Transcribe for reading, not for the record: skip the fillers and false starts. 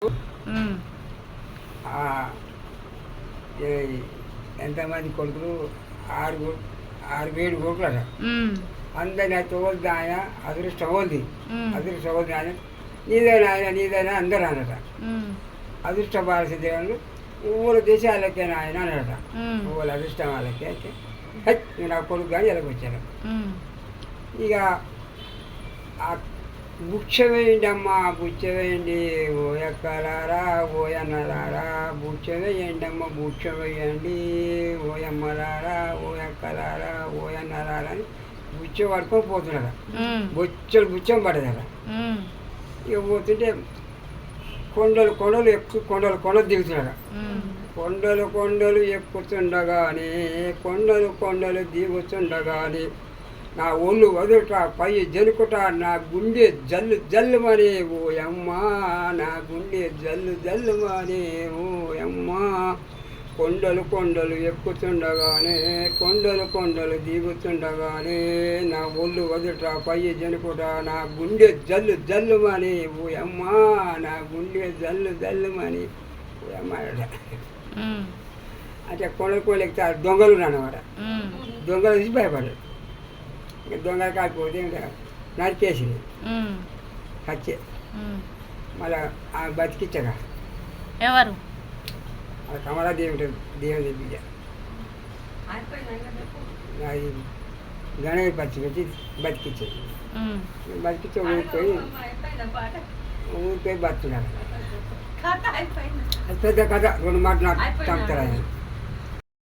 ఉమ్, ఎంతమంది కొడుకులు ఆరు ఆరు ఏడు కొడుకులు అట. ఉమ్, అందరినీ తోలుది ఆయన అదృష్టం ఉంది. ఉమ్, అదృష్టం ఉంది ఆయన నీదైనా ఆయన నీదైనా అందరూ అనట. ఉమ్, అదృష్ట భారత దేవుళ్ళు ఊళ్ళ దేశాలకేనా ఆయన అనట. ఉమ్, ఊళ్ళ అదృష్టం వాళ్ళకి అయితే హెచ్ నా కొడుకు కానీ ఎలాగొచ్చాను. ఉమ్, ఇక ఆ బుచ్చ వేయండి అమ్మ, బుచ్చ వేయండి ఓ ఎక్కలారా ఓయన్నలారా, బుచ్చ వేయండి అమ్మ, బుచ్చ వేయండి ఓయమ్మలారా ఓ ఎక్కలారా ఓయన్నలారా అని బుచ్చ పడుకొని పోతున్నాడు. ఉమ్, బొచ్చలు బుచ్చం పడదట. ఉమ్, ఇక పోతుంటే కొండలు కొండలు కొండలు కొండలు దిగుతున్నాడు. ఉమ్, కొండలు కొండలు ఎక్కుతుండగానే కొండలు కొండలు దిగుతుండగానే నా ఒళ్ళు వదుట పై జనుకుట నా గుండె జల్లు జల్లుమని ఓ అమ్మా, నా గుండె జల్లు జల్లుమని ఓ అమ్మా, కొండలు కొండలు ఎక్కుతుండగానే కొండలు కొండలు దిగుతుండగానే నా ఒళ్ళు వదుట పై జనుకుట నా గుండె జల్లు జల్లుమని ఓ అమ్మా, నా గుండె జల్లు జల్లుమని ఓ అమ్మ ఉమ్, అంటే కొండలు కొండలు ఎక్కుతారు దొంగలు అన్నమాట. ఉమ్, దొంగలు చూసి భయపడ్డాడు. ఇక దొంగలు కాకపోతే ఇంకా నరికేసింది ఉమ్, హత్య. ఉమ్. మళ్ళీ ఆ బతికిచ్చగా ఎవరు? ఆ కమలాదేవి ఉంటుంది, దేవుని బిడ్డ. అది గణపతి పచ్చి పెట్టి బతికిచ్చేది. ఉమ్, బతికిచ్చే ఊరిపోయి బతున్నాడు. అది పెద్ద కథ, 2 మాటలు చంపుతారు ఆయన.